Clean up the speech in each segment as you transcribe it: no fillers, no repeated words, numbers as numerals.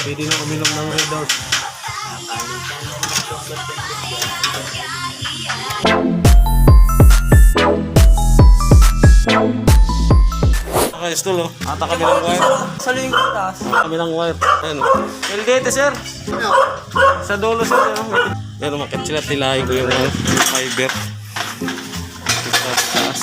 Pwede na uminom ng Red Horse. Okay, stool, oh. Ata kami ng wire. Sa linggo taas. Kami ng wire. Ayan, oh. Dito, sir. Sa dulo, sir. Ayan, umakit sila. Tilahin ko yung fiber. Sa taas.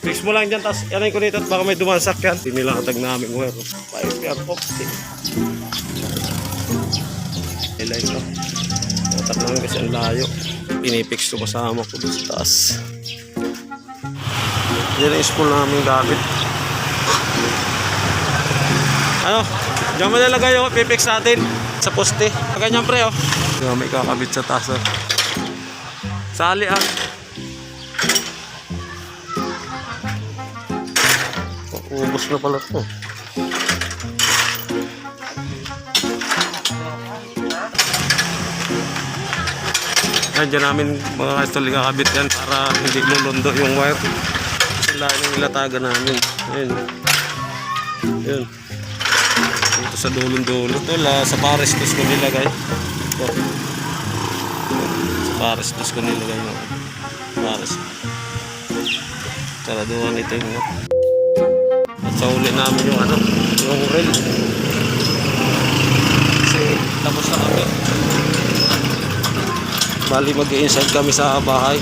Fix mo lang dyan, tapos yanay ko dito at baka may dumansak yan. Hindi nila katag namin wire. Fiber optic. Ilay ko. Tatak namin kasi ang layo. Pinipix ko kasama ko sa taas. Yan ang spool namin gamit. Ano? Diyan mo nalagay yung pipix natin sa poste. Ganyan pre, oh. Diyan may kakabit sa taas, oh. Sali, ah. Ubus na pala ito. Diyan namin mga kastol kakabit yan para hindi lulundo yung wire. Kasi lahat yung ilatagan namin. Ayun. Ayun. Ito sa dulong-dulo. Ito sa pares-tos ko nilagay. Ito. Sa pares-tos ko nilagay. Pares. Saraduhan ito yung at sa uli namin yung yung rail. Kasi tapos na kami. Bali mag-i-inside kami sa bahay.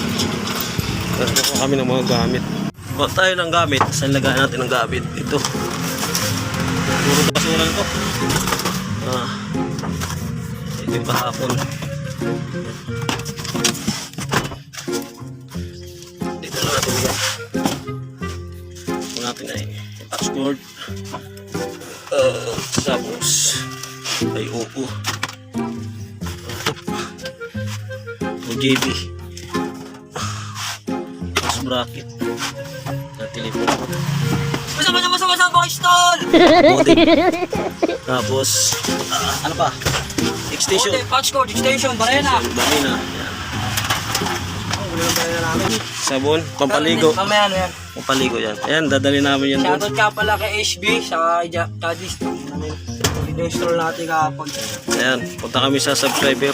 Tapos ko kami ng mga gamit. Kuha tayo ng gamit. Saan lagay natin ng gamit? Ito. Puro basura ito. Ito yung kahapon. Dito na natin yan. Ito natin ay touchboard. Tapos ay upo. JB tapos bracket na telephone Masa boys tol! Tapos ano pa? Extension Patch cord, extension, barena. Sabon, pampaligo. Mamaya ano yan. Pampaligo yan. Ayan, dadali namin yan doon. Shoutout ka pala kay HB sa Kadis. Install natin kapag. Ayan, punta kami sa subscriber.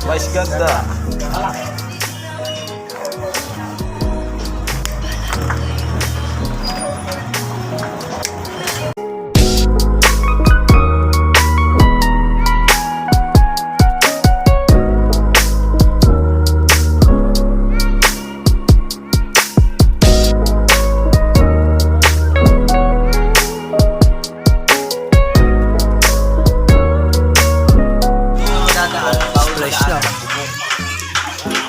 Mas ganda.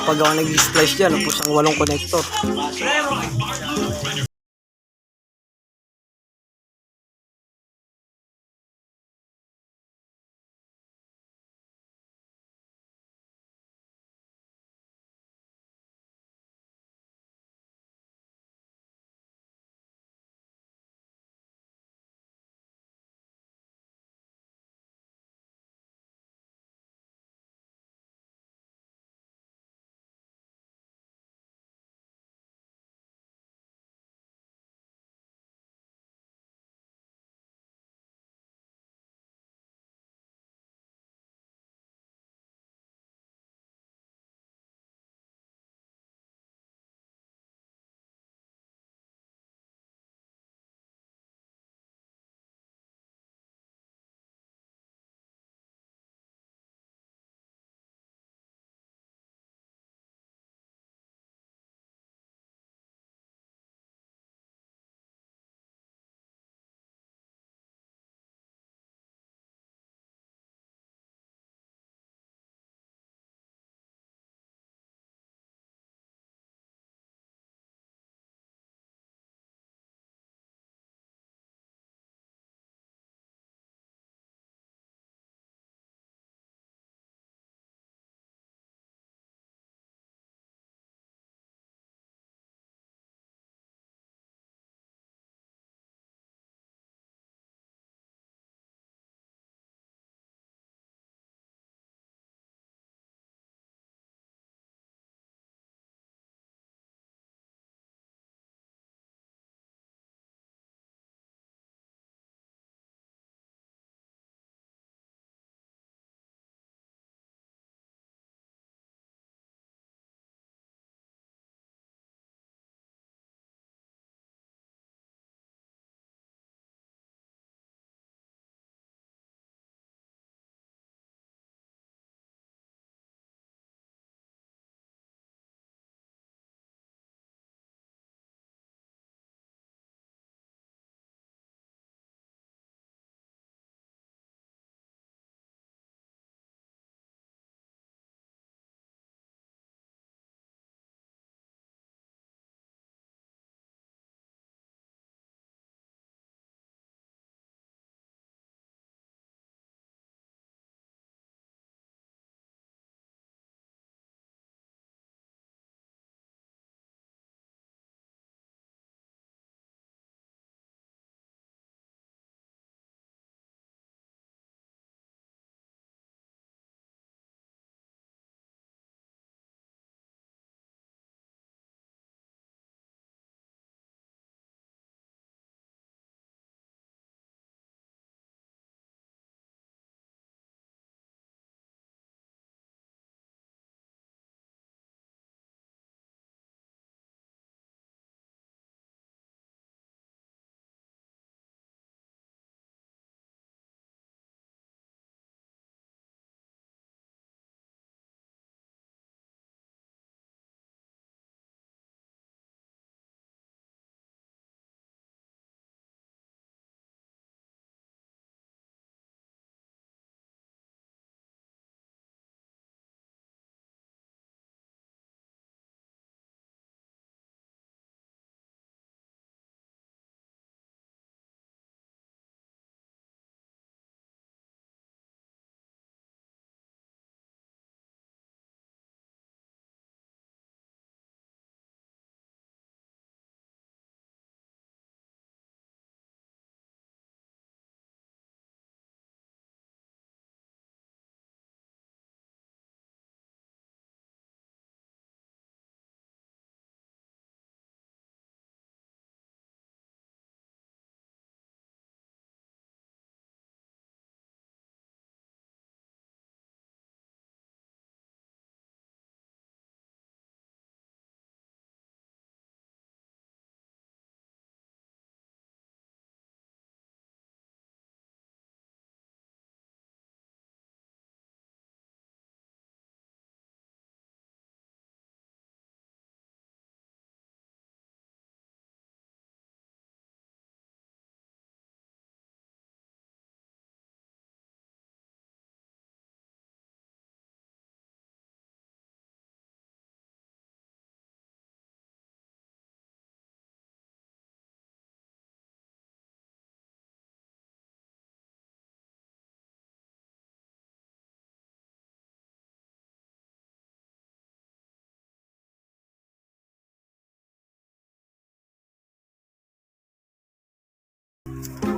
Pag ako nag-splice dyan, upos ang 8 connector.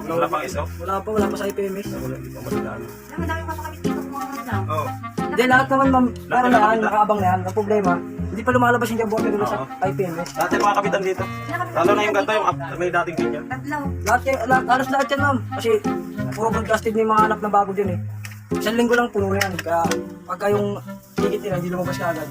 Wala pang iso? Wala pa sa IPMS. Hindi pa masigano. Madami pa kami dito kung ano lang. Oo. Hindi, lahat naman ma'am, parang yan, nakaabang na yan. Ang problema, hindi pa lumalabas yung jabon nila sa IPMS. Dati mga kapitan dito. Lalo na yung ganito, yung may dating ganyan. Tatlo. Halos lahat yan ma'am. Kasi puro broadcasted na yung mga anak na bago dyan eh. Isang linggo lang puno na yan. Kaya pagka yung ticket nila, hindi lumabas ka agad.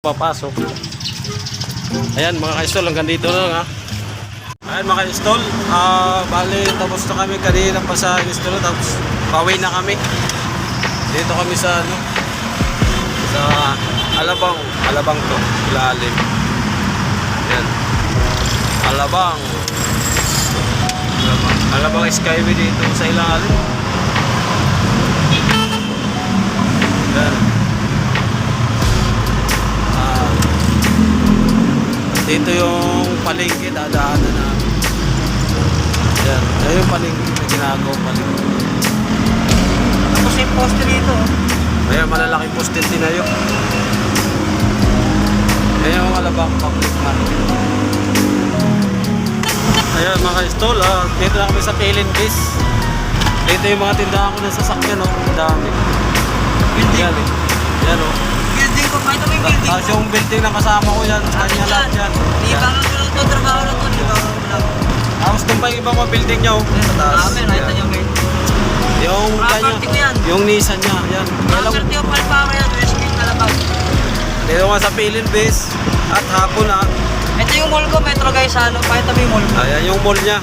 Papasok. Ayan mga ka-install, hanggang dito na lang ha. Ayan mga ka-install, bali tapos na kami kanina pa sa install, tapos pauwi na kami. Dito kami sa ano, sa Alabang to, ilalim. Ayan. Alabang Skyway dito sa ilalim. Ayan. Dito yung palengke, dadaanan namin. Yan, yan yung palengke na ginagawa palengke. Tapos yung poster dito. Ayan, malalaking poster tinayo. Ayan yung Alabang Public Market. Ayan mga ka-install, dito na kami sa PLNBs. Dito yung mga tindahan ko ng sasakyan, oh. Ang dami. Yan, yan oh. Building ko, kahit may building Tapos yung building na kasama ko yan, kanya lahat yan. Di ba nga ko lang ito, trabaho lang ito, di ba nga ko lang. Tapos doon pa yung ibang mga building niya, oh. Sa taas. Amen, nakita Yan. niyo ngayon. Yung Property ko yan. yung Nissan niya, yan. Property of Palpama yan, West Gate Alabang. Dito nga sa PLNBs at hapon ha. Ito yung mall ko, Metro guys, ano, kahit may mall ko. Ayan yung mall niya.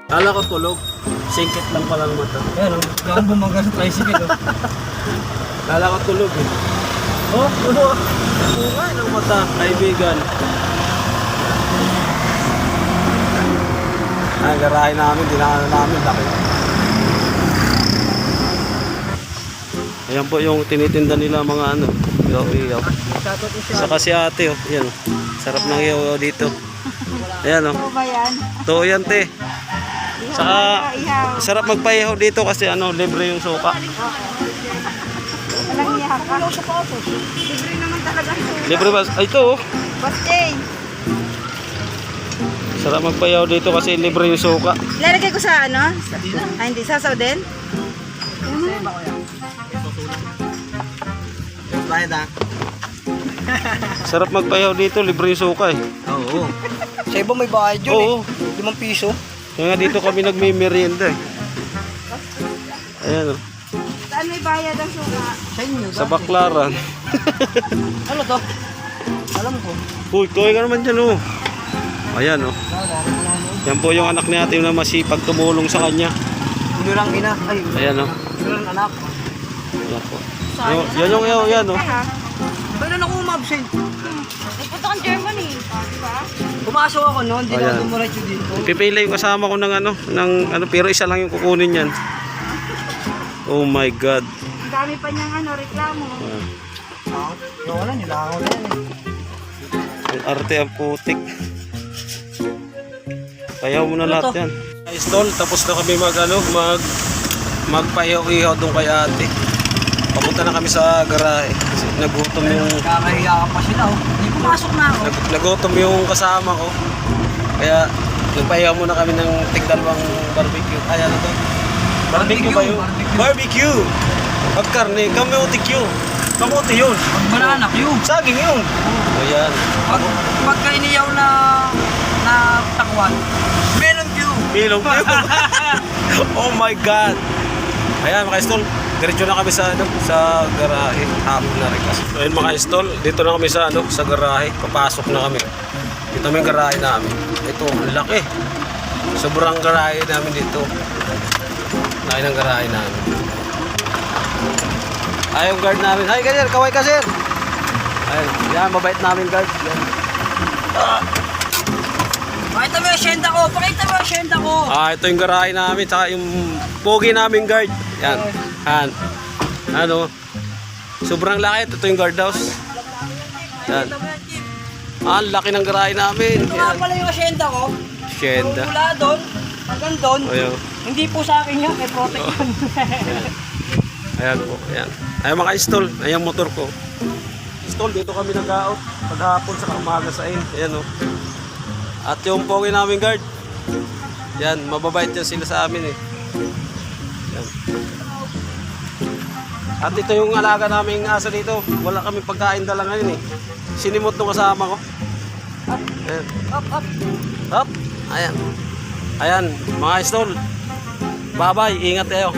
Kala ko tulog. Singkit lang pala ng mata. Ayan, gawang bumaga sa tricycle. Kala ko tulog eh. Oh, tulog. Bungay ng mata, kaibigan. Ang garahe namin, dinaanan namin, laki. Ayan po yung tinitinda nila mga ano, iyaw-iyaw. Saka si ate oh, yan. Sarap ng iyaw dito. Ayan oh. Ano ba yan? To yan te. Saka sarap magpaihaw dito kasi ano, libre yung suka. Walang Iniyak ka. Wala ko sapatos. Libre naman talaga ang suka. Libre ba? Ay, ito oh. Boss Jay, Sarap magpayaw dito kasi libre yung suka. lalagay ko sa ano? Ay, hindi. Sasaw din? Bayad ah. Sarap magpayaw dito, libre yung suka eh. Oo. Sa iba may bayad yun Oo. eh. 5 piso. Kaya nga dito kami nagme-merienda eh. Ayan oh. Saan may bayad ang suka? Sa inyo. Sa Baklaran. Ano to? Alam ko. Uy, kuhay ka naman dyan oh. Ayan oh. Yan po yung anak ni ate na masipag tumulong sa kanya. Inurang ina. Ay, Ayan oh. inurang anak. Ayan po. Yan yung yan oh. Kailan ako umabsent? Nagpunta kang Germany. Di ba? Pumasok ako noon, hindi na Ayan. ako dumuretso dito. Pipila yung kasama ko ng ano, pero isa lang yung kukunin yan. Oh my God. Ang dami pa niyang reklamo. Wala, nilangaw na yan eh. Ang arte ang putik. Payaw mo na lahat yan. Guys, tol, tapos na kami magpayaw-ihaw doon kay ate. Papunta na kami sa garahe. Kasi nagutom yung Kakahiya ka pa sila oh. Hindi pumasok na ako. nagutom yung kasama ko. Kaya nagpayaw muna kami ng tigdalawang barbecue. Ay, ano to? Barbecue ba yun? Barbecue! Pagkarne, kamuti yun. Kamuti yun. Pag bananak yun. Saging yun. Ayan. Pagka iniyaw na takwan, melon cube. Bilog yun. Oh my God. Ayan mga istol, diretso na kami sa garahe. Hapon na rin kasi. So, ayun mga istol, dito na kami sa garahe. Papasok na kami. Dito may garahe namin. Ito, ang laki. Sobrang garahe namin dito. Laki ng garahe namin. Ay, yung guard namin. Hi, sir. Kaway ka, sir. Ayun. Yan, mabait namin guard. Yan. Pakita mo yung asyenda ko. Pakita mo yung asyenda ko. Ito yung garahe namin. Tsaka yung pogi namin guard. Yan. Yan. Ano? Sobrang laki. Ito yung guard house. Yan. Ang laki ng garahe namin. Ito nga Yan. pala yung asyenda ko. Shenda. Mula doon, hanggang doon. Ayun. Hindi po sa akin yun. May protection. Ayan po. Ayan. Ayan mga install. Ayan motor ko. Install. Dito kami nag-out. Paghapon sa umaga sa Ayan o. At yung pogi namin guard. Yan. Mababait yan sila sa amin eh. Yan. At ito yung alaga naming asa dito. Wala kami pagkain dala ngayon eh. Sinimot nung kasama ko. Ayan. Up, up. Up. Ayan. Ayan. Mga install. Bye-bye. Ingat kayo.